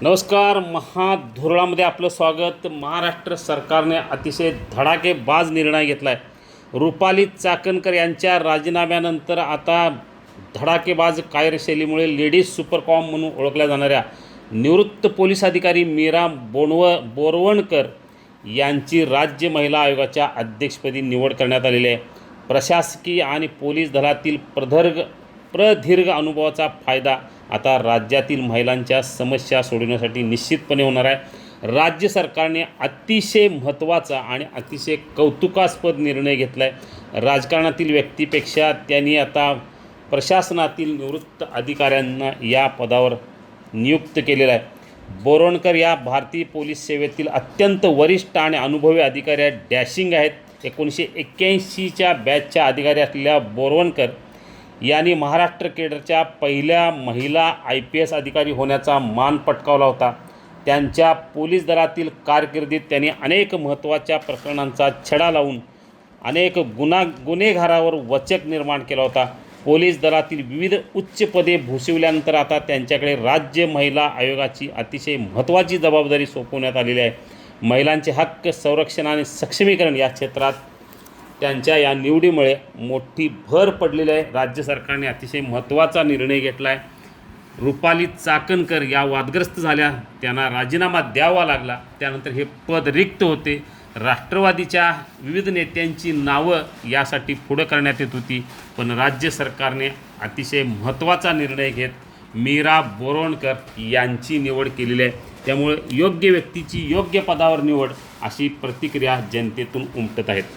नमस्कार. महाधोरणामध्ये आपलं स्वागत. महाराष्ट्र सरकारने अतिशय धडाकेबाज निर्णय घेतला आहे. रुपाली चाकणकर यांच्या राजीनाम्यानंतर आता धडाकेबाज कार्यशैलीमुळे लेडीज सुपरकॉम म्हणून ओळखल्या जाणाऱ्या निवृत्त पोलीस अधिकारी मीरा बोरवणकर यांची राज्य महिला आयोगाच्या अध्यक्षपदी निवड करण्यात आलेली आहे. प्रशासकीय आणि पोलीस दलातील प्रदीर्घ अनुभवाचा फायदा आता राज्यातील महिलांच्या समस्या सोडवण्यासाठी निश्चितपणे होणार आहे. राज्य सरकारने अतिशय महत्त्वाचा आणि अतिशय कौतुकास्पद निर्णय घेतला आहे. राजकारणातील व्यक्तीपेक्षा त्यांनी आता प्रशासनातील निवृत्त अधिकाऱ्यांना या पदावर नियुक्त केलेलं आहे. बोरवणकर या भारतीय पोलीस सेवेतील अत्यंत वरिष्ठ आणि अनुभवी अधिकारी डॅशिंग आहेत. 1981च्या बॅचच्या अधिकारी असलेल्या बोरवणकर यांनी महाराष्ट्र केडरच्या पहिल्या महिला IPS अधिकारी होण्याचा मान पटकावला होता. त्यांच्या पोलीस दलातील कारकिर्दीत त्यांनी अनेक महत्त्वाच्या प्रकरणांचा छडा लावून अनेक गुन्हेगारावर वचक निर्माण केला होता. पोलीस दलातील विविध उच्च पदे भूषविल्यानंतर आता त्यांच्याकडे राज्य महिला आयोगाची अतिशय महत्त्वाची जबाबदारी सोपवण्यात आलेली आहे. महिलांचे हक्क, संरक्षण आणि सक्षमीकरण या क्षेत्रात त्यांच्या या निवडीमुळे मोठी भर पडलेली आहे. राज्य सरकारने अतिशय महत्त्वाचा निर्णय घेतला आहे. रुपाली चाकणकर या वादग्रस्त झाल्या, त्यांना राजीनामा द्यावा लागला. त्यानंतर हे पद रिक्त होते. राष्ट्रवादीच्या विविध नेत्यांची नावं यासाठी पुढं करण्यात येत होती, पण राज्य सरकारने अतिशय महत्त्वाचा निर्णय घेत मीरा बोरवणकर यांची निवड केलेली आहे. त्यामुळे योग्य व्यक्तीची योग्य पदावर निवड अशी प्रतिक्रिया जनतेतून उमटत आहेत.